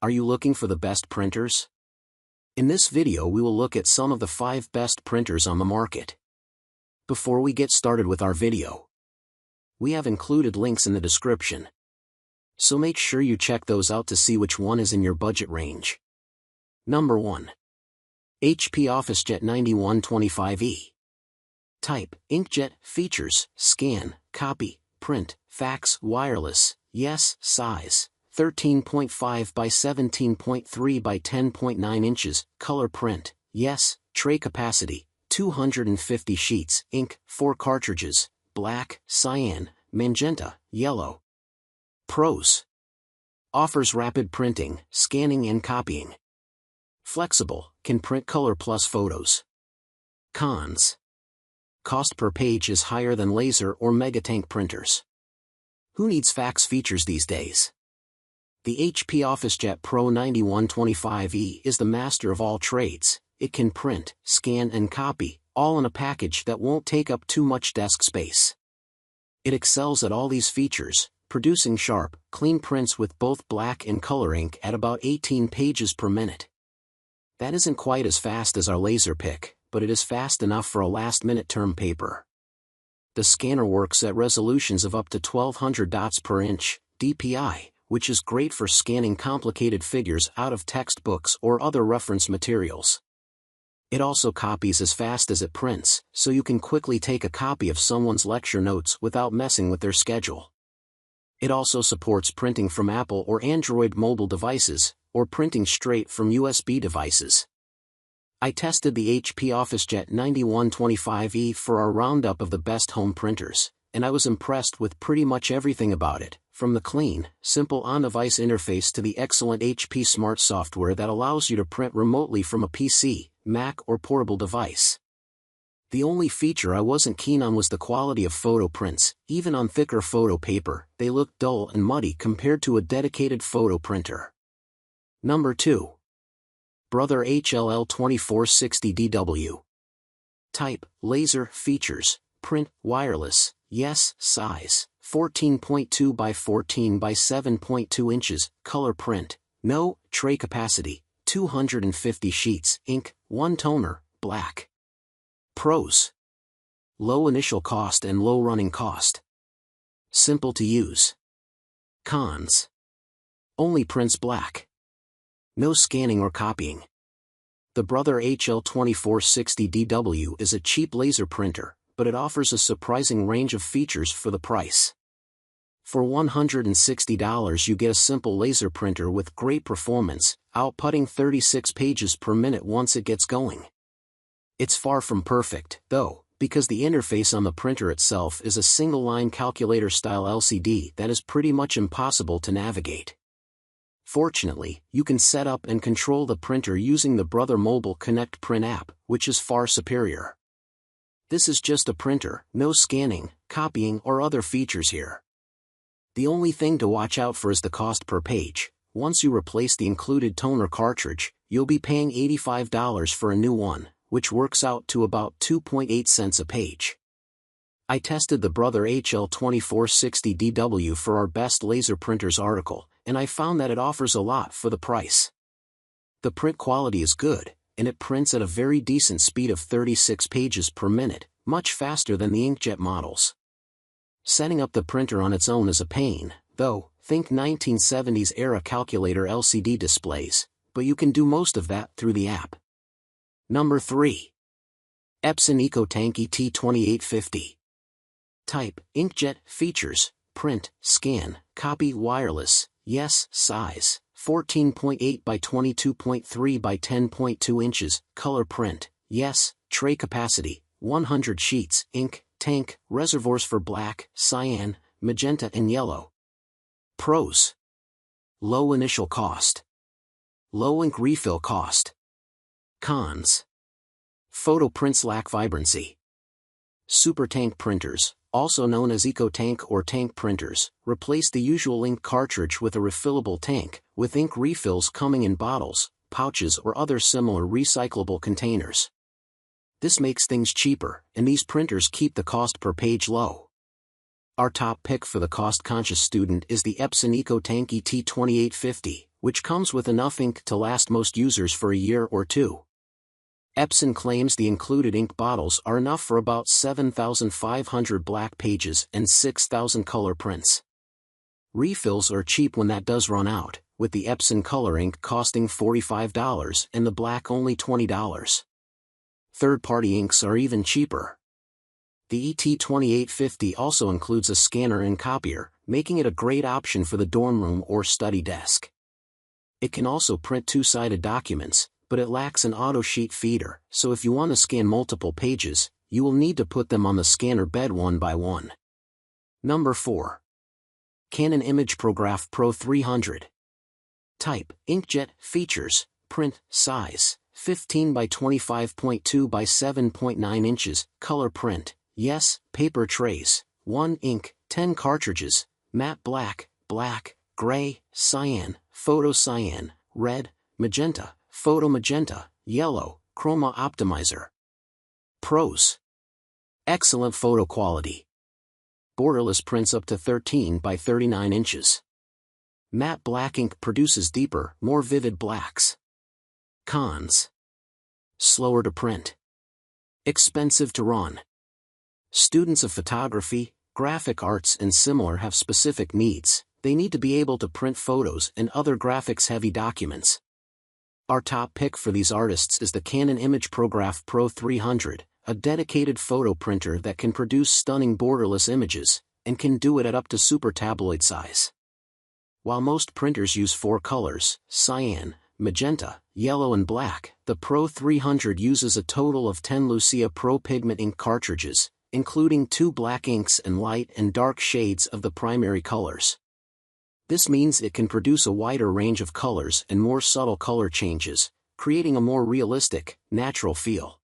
Are you looking for the best printers? In this video we will look at some of the 5 best printers on the market. Before we get started with our video, we have included links in the description, so make sure you check those out to see which one is in your budget range. Number 1. HP OfficeJet 9125E. Type, inkjet. Features, scan, copy, print, fax, wireless, yes. Size, 13.5 by 17.3 by 10.9 inches, color print, yes. Tray capacity, 250 sheets, ink, 4 cartridges, black, cyan, magenta, yellow. Pros: offers rapid printing, scanning and copying. Flexible, can print color plus photos. Cons: cost per page is higher than laser or megatank printers. Who needs fax features these days? The HP OfficeJet Pro 9125E is the master of all trades. It can print, scan and copy, all in a package that won't take up too much desk space. It excels at all these features, producing sharp, clean prints with both black and color ink at about 18 pages per minute. That isn't quite as fast as our laser pick, but it is fast enough for a last-minute term paper. The scanner works at resolutions of up to 1200 dots per inch, DPI, which is great for scanning complicated figures out of textbooks or other reference materials. It also copies as fast as it prints, so you can quickly take a copy of someone's lecture notes without messing with their schedule. It also supports printing from Apple or Android mobile devices, or printing straight from USB devices. I tested the HP OfficeJet 9125E for our roundup of the best home printers, and I was impressed with pretty much everything about it, from the clean, simple on-device interface to the excellent HP Smart software that allows you to print remotely from a PC, Mac or portable device. The only feature I wasn't keen on was the quality of photo prints. Even on thicker photo paper, they look dull and muddy compared to a dedicated photo printer. Number 2. Brother HLL 2460DW. Type, laser. Features, print, wireless, yes. Size, 14.2 by 14 by 7.2 inches, color print, no. Tray capacity, 250 sheets, ink, 1 toner, black. Pros: low initial cost and low running cost. Simple to use. Cons: only prints black. No scanning or copying. The Brother HL2460DW is a cheap laser printer, but it offers a surprising range of features for the price. For $160 you get a simple laser printer with great performance, outputting 36 pages per minute once it gets going. It's far from perfect, though, because the interface on the printer itself is a single-line calculator-style LCD that is pretty much impossible to navigate. Fortunately, you can set up and control the printer using the Brother Mobile Connect Print app, which is far superior. This is just a printer, no scanning, copying or other features here. The only thing to watch out for is the cost per page. Once you replace the included toner cartridge, you'll be paying $85 for a new one, which works out to about 2.8 cents a page. I tested the Brother HL2460DW for our Best Laser Printers article, and I found that it offers a lot for the price. The print quality is good, and it prints at a very decent speed of 36 pages per minute, much faster than the inkjet models. Setting up the printer on its own is a pain, though. Think 1970s era calculator LCD displays, but you can do most of that through the app. Number 3. Epson EcoTank ET2850. Type, inkjet. Features, print, scan, copy, wireless, yes. Size, 14.8 by 22.3 by 10.2 inches, color print, yes. Tray capacity, 100 sheets, ink, tank, reservoirs for black, cyan, magenta and yellow. Pros: low initial cost. Low ink refill cost. Cons: photo prints lack vibrancy. Super tank printers, also known as EcoTank or tank printers, replace the usual ink cartridge with a refillable tank, with ink refills coming in bottles, pouches or other similar recyclable containers. This makes things cheaper, and these printers keep the cost per page low. Our top pick for the cost-conscious student is the Epson EcoTank ET2850, which comes with enough ink to last most users for a year or two. Epson claims the included ink bottles are enough for about 7,500 black pages and 6,000 color prints. Refills are cheap when that does run out, with the Epson color ink costing $45 and the black only $20. Third-party inks are even cheaper. The ET2850 also includes a scanner and copier, making it a great option for the dorm room or study desk. It can also print two-sided documents, but it lacks an auto sheet feeder, so if you want to scan multiple pages, you will need to put them on the scanner bed one by one. Number 4. Canon ImageProGraf Pro 300. Type, inkjet, features, print, size, 15 by 25.2 by 7.9 inches, color print, yes, paper trays, 1 ink, 10 cartridges, matte black, black, gray, cyan, photo cyan, red, magenta, photo magenta, yellow, chroma optimizer. Pros. Excellent photo quality. Borderless prints up to 13 by 39 inches. Matte black ink produces deeper, more vivid blacks. Cons. Slower to print. Expensive to run. Students of photography, graphic arts and similar have specific needs. They need to be able to print photos and other graphics-heavy documents. Our top pick for these artists is the Canon ImageProGraf Pro 300, a dedicated photo printer that can produce stunning borderless images, and can do it at up to super tabloid size. While most printers use 4 colors, cyan, magenta, yellow and black, the Pro 300 uses a total of 10 Lucia Pro Pigment ink cartridges, including 2 black inks and light and dark shades of the primary colors. This means it can produce a wider range of colors and more subtle color changes, creating a more realistic, natural feel.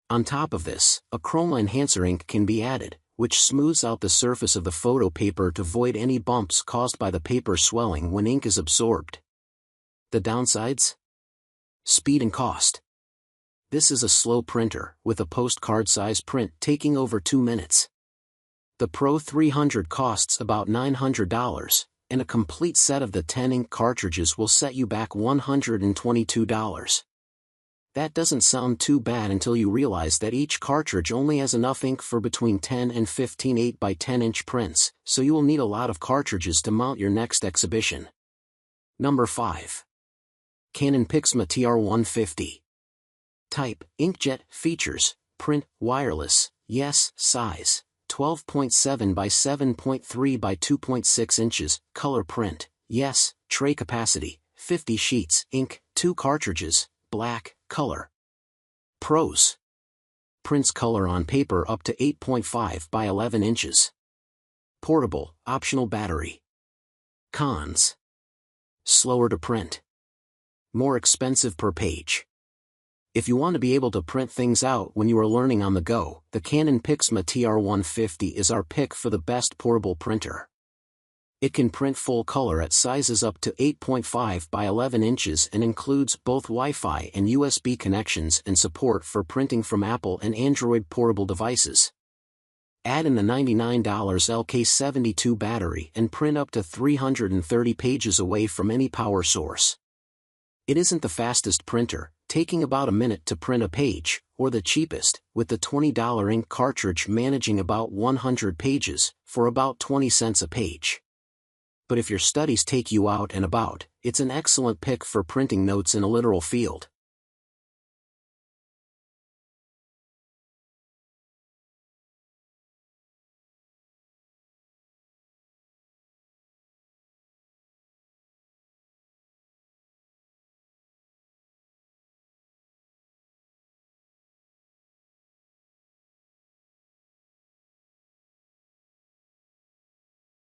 On top of this, a chroma enhancer ink can be added, which smooths out the surface of the photo paper to avoid any bumps caused by the paper swelling when ink is absorbed. The downsides? Speed and cost. This is a slow printer, with a postcard size print taking over 2 minutes. The Pro 300 costs about $900, and a complete set of the 10 ink cartridges will set you back $122. That doesn't sound too bad until you realize that each cartridge only has enough ink for between 10 and 15 8 by 10 inch prints, so you will need a lot of cartridges to mount your next exhibition. Number 5. Canon Pixma TR150. Type, inkjet, features, print, wireless, yes, size, 12.7 by 7.3 by 2.6 inches, color print, yes, tray capacity, 50 sheets, ink, 2 cartridges, black, color. Pros. Prints color on paper up to 8.5 by 11 inches. Portable, optional battery. Cons. Slower to print. More expensive per page. If you want to be able to print things out when you are learning on the go, the Canon Pixma TR150 is our pick for the best portable printer. It can print full color at sizes up to 8.5 by 11 inches and includes both Wi-Fi and USB connections and support for printing from Apple and Android portable devices. Add in the $99 LK72 battery and print up to 330 pages away from any power source. It isn't the fastest printer, taking about a minute to print a page, or the cheapest, with the $20 ink cartridge managing about 100 pages, for about 20 cents a page. But if your studies take you out and about, it's an excellent pick for printing notes in a literal field.